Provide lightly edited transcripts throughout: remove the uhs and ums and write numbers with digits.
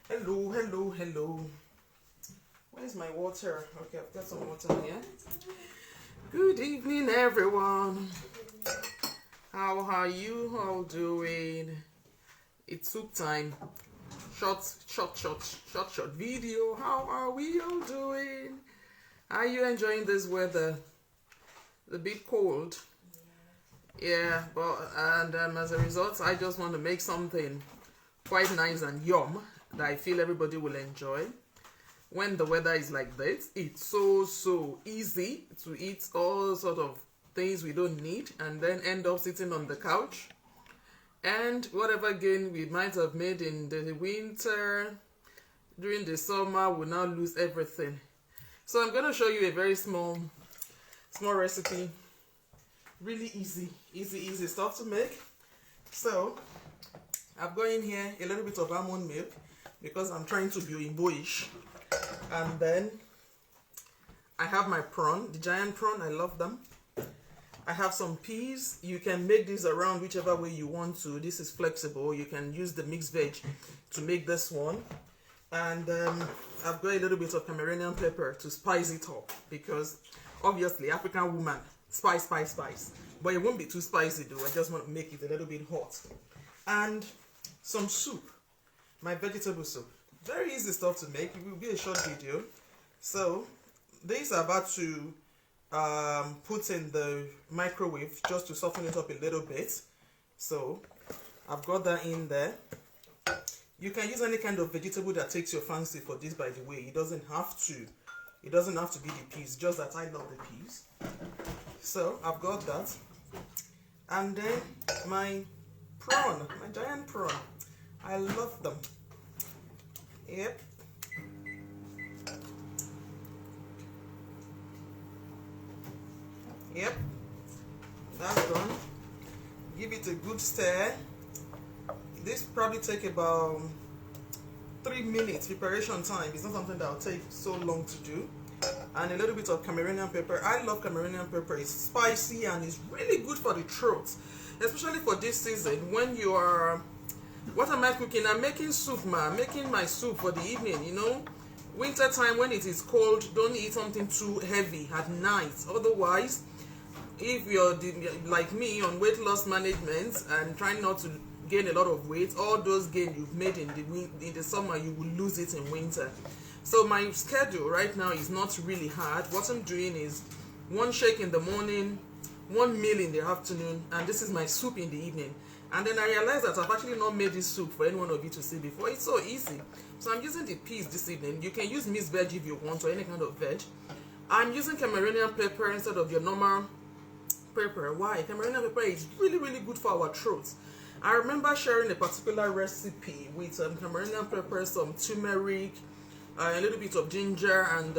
Hello, hello, hello. Where's my water? Okay, I've got some water here. Good evening, everyone. How are you all doing? It's soup time. Short video. How are we all doing? Are you enjoying this weather? A bit cold. Yeah, but as a result, I just want to make something quite nice and yum that I feel everybody will enjoy. When the weather is like this, it's so easy to eat all sort of things we don't need and then end up sitting on the couch, and whatever gain we might have made in the winter, during the summer, will now lose everything. So I'm going to show you a very small recipe. Really easy stuff to make. So I've got in here a little bit of almond milk because I'm trying to be boyish. And then I have my prawn, the giant prawn. I love them. I have some peas. You can make this around whichever way you want to. This is flexible. You can use the mixed veg to make this one. And I've got a little bit of Cameroonian pepper to spice it up, because obviously African woman, spice. But it won't be too spicy though. I just want to make it a little bit hot. And some soup, my vegetable soup. Very easy stuff to make. It will be a short video. So these are about to put in the microwave just to soften it up a little bit. So I've got that in there. You can use any kind of vegetable that takes your fancy for this, by the way. It doesn't have to be the peas, just that I love the peas. So I've got that. And then my prawn, my giant prawn. I love them. Yep. That's done. Give it a good stir. This probably take about 3 minutes preparation time. It's not something that will take so long to do. And a little bit of Cameroonian pepper. I love Cameroonian pepper. It's spicy and it's really good for the throat, especially for this season when you are... What am I cooking? I'm making soup, ma. I'm making my soup for the evening, you know. Winter time, when it is cold, don't eat something too heavy at night. Otherwise, if you're like me on weight loss management and trying not to gain a lot of weight, all those gains you've made in the summer, you will lose it in winter. So my schedule right now is not really hard. What I'm doing is 1 shake in the morning, 1 meal in the afternoon, and this is my soup in the evening. And then I realized that I've actually not made this soup for any one of you to see before. It's so easy. So I'm using the peas this evening. You can use mixed veg if you want, or any kind of veg. I'm using Cameroonian pepper instead of your normal pepper. Why? Cameroonian pepper is really good for our throats. I remember sharing a particular recipe with Cameroonian pepper, some turmeric, a little bit of ginger, and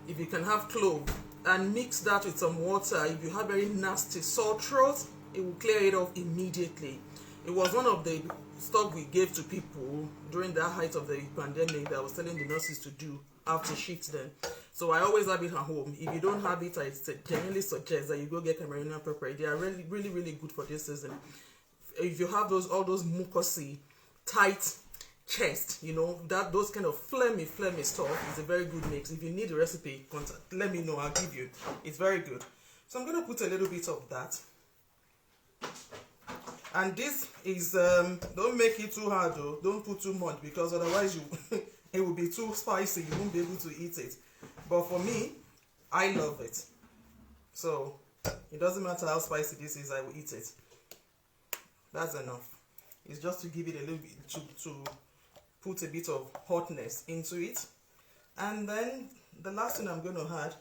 if you can have clove, and mix that with some water. If you have very nasty sore throat, it will clear it off immediately. It was one of the stuff we gave to people during the height of the pandemic that I was telling the nurses to do after shift then. So I always have it at home. If you don't have it, I genuinely suggest that you go get Cameroonian pepper. They are really good for this season. If you have all those mucousy, tight chest, you know, that those kind of phlegmy stuff, is a very good mix. If you need the recipe, let me know. I'll give you. It's very good. So I'm going to put a little bit of that. And this is don't make it too hard though. Don't put too much, because otherwise it will be too spicy. You won't be able to eat it. But for me, I love it. So it doesn't matter how spicy this is, I will eat it. That's enough. It's just to give it a little bit, to put a bit of hotness into it. And then the last thing I'm going to add,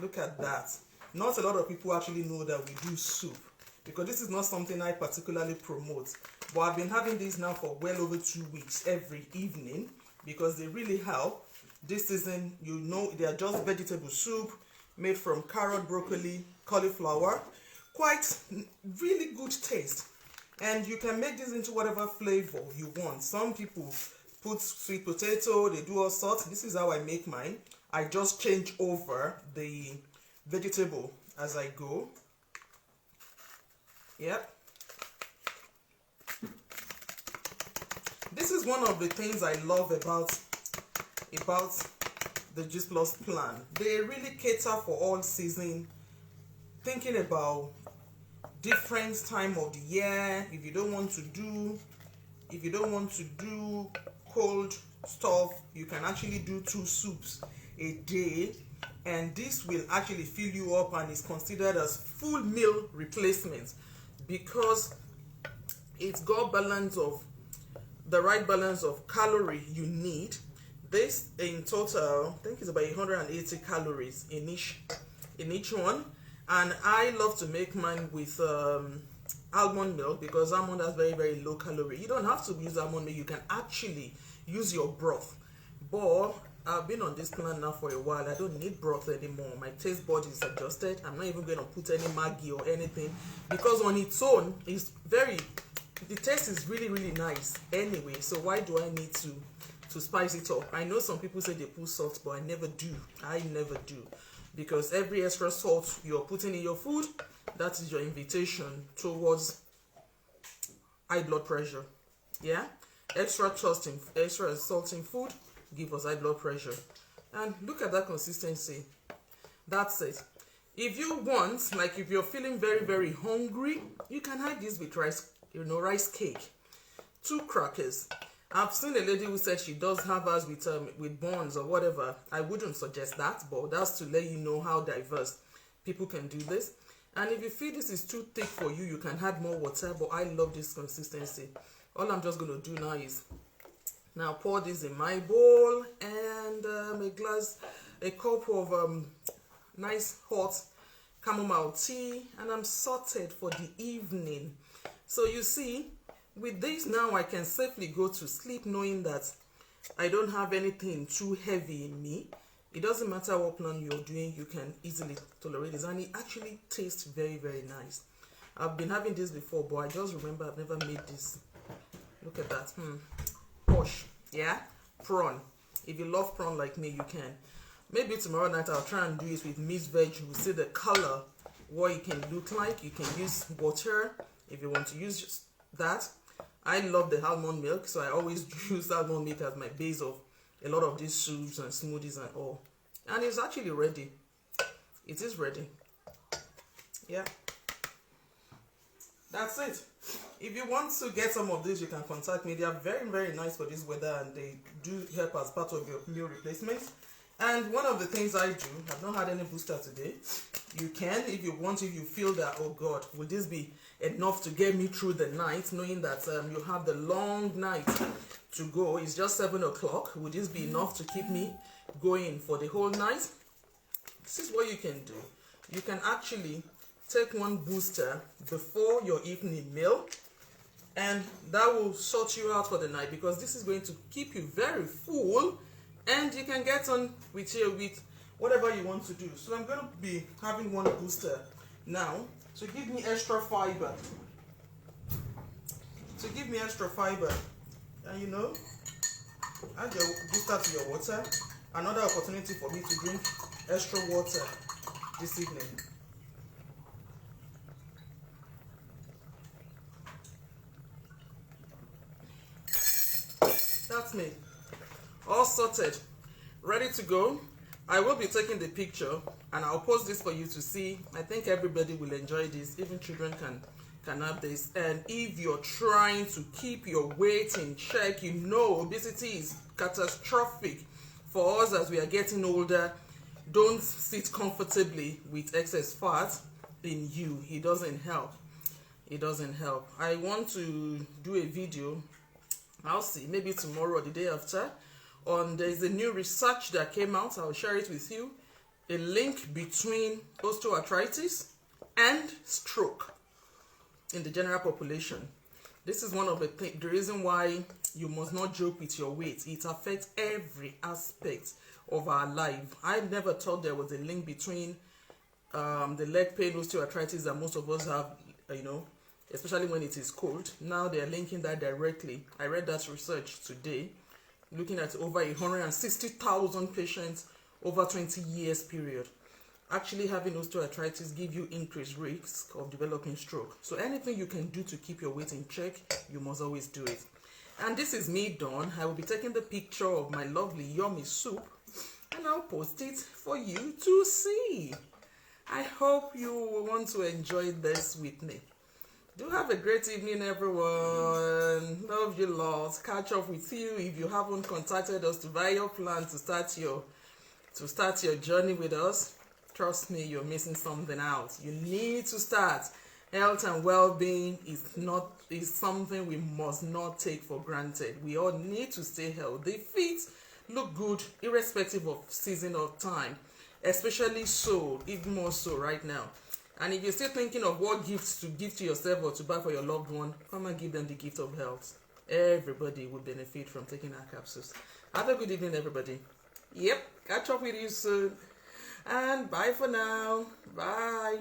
look at that. Not a lot of people actually know that we do soup, because this is not something I particularly promote. But I've been having these now for well over 2 weeks every evening, because they really help. This season, you know, they are just vegetable soup made from carrot, broccoli, cauliflower. Quite really good taste. And you can make this into whatever flavor you want. Some people put sweet potato, they do all sorts. This is how I make mine. I just change over the vegetable as I go. Yep. This is one of the things I love about the Juice Plus plan. They really cater for all season, thinking about different time of the year. If you don't want to do cold stuff, you can actually do 2 soups a day, and this will actually fill you up and is considered as full meal replacement because it's got the right balance of calorie you need. This in total, I think it's about 180 calories in each one. And I love to make mine with almond milk because almond has very, very low calorie. You don't have to use almond milk. You can actually use your broth. But I've been on this plan now for a while. I don't need broth anymore. My taste bud is adjusted. I'm not even going to put any Maggi or anything because on its own, the taste is really, really nice anyway. So why do I need to spice it up? I know some people say they put salt, but I never do. Because every extra salt you're putting in your food, that is your invitation towards high blood pressure. Yeah, extra salt in food give us high blood pressure. And look at that consistency. That's it. If you want, like if you're feeling very, very hungry, you can have this with rice, rice cake, 2 crackers. I've seen a lady who said she does have hers with buns or whatever. I wouldn't suggest that, but that's to let you know how diverse people can do this. And if you feel this is too thick for you, you can add more water, but I love this consistency. All I'm just going to do now is pour this in my bowl and a cup of nice hot chamomile tea, and I'm sorted for the evening. So you see, with this now I can safely go to sleep knowing that I don't have anything too heavy in me. It doesn't matter what plan you're doing, you can easily tolerate this, and it actually tastes very, very nice. I've been having this before, but I just remember I've never made this. Look at that. Posh. Yeah? Prawn. If you love prawn like me, you can. Maybe tomorrow night I'll try and do it with mixed veg. You will see the color, what it can look like. You can use water if you want to use that. I love the almond milk, so I always use almond milk as my base of a lot of these soups and smoothies and all. And it's actually ready. It is ready. Yeah. That's it. If you want to get some of these, you can contact me. They are very, very nice for this weather, and they do help as part of your meal replacement. And one of the things I do, I've not had any booster today. You can, if you want, if you feel that, oh God, will this be enough to get me through the night, knowing that you have the long night to go. It's just 7 o'clock. Would this be enough to keep me going for the whole night? This is what you can do. You can actually take 1 booster before your evening meal, and that will sort you out for the night, because this is going to keep you very full, and you can get on with whatever you want to do. So I'm going to be having 1 booster now to give me extra fiber. And add your booster to your water. Another opportunity for me to drink extra water this evening. That's me. All sorted. Ready to go. I will be taking the picture and I'll post this for you to see. I think everybody will enjoy this. Even children can have this. And if you're trying to keep your weight in check, obesity is catastrophic for us as we are getting older. Don't sit comfortably with excess fat in you. It doesn't help. I want to do a video, I'll see, maybe tomorrow or the day after, there's a new research that came out. I'll share it with you. A link between osteoarthritis and stroke in the general population. This is one of the reason why you must not joke with your weight. It affects every aspect of our life. I never thought there was a link between the leg pain, osteoarthritis that most of us have, especially when it is cold. Now they are linking that directly. I read that research today, looking at over 160,000 patients over 20 years period. Actually having osteoarthritis give you increased risk of developing stroke. So anything you can do to keep your weight in check, you must always do it. And this is me done. I will be taking the picture of my lovely yummy soup and I'll post it for you to see. I hope you will want to enjoy this with me. Do have a great evening, everyone. Love you lots. Catch up with you if you haven't contacted us to buy your plan to start your journey with us. Trust me, you're missing something out. You need to start. Health and well-being is something we must not take for granted. We all need to stay healthy, fit, look good, irrespective of season or time. Especially so, even more so right now. And if you're still thinking of what gifts to give to yourself or to buy for your loved one, come and give them the gift of health. Everybody will benefit from taking our capsules. Have a good evening, everybody. Yep, catch up with you soon. And bye for now. Bye.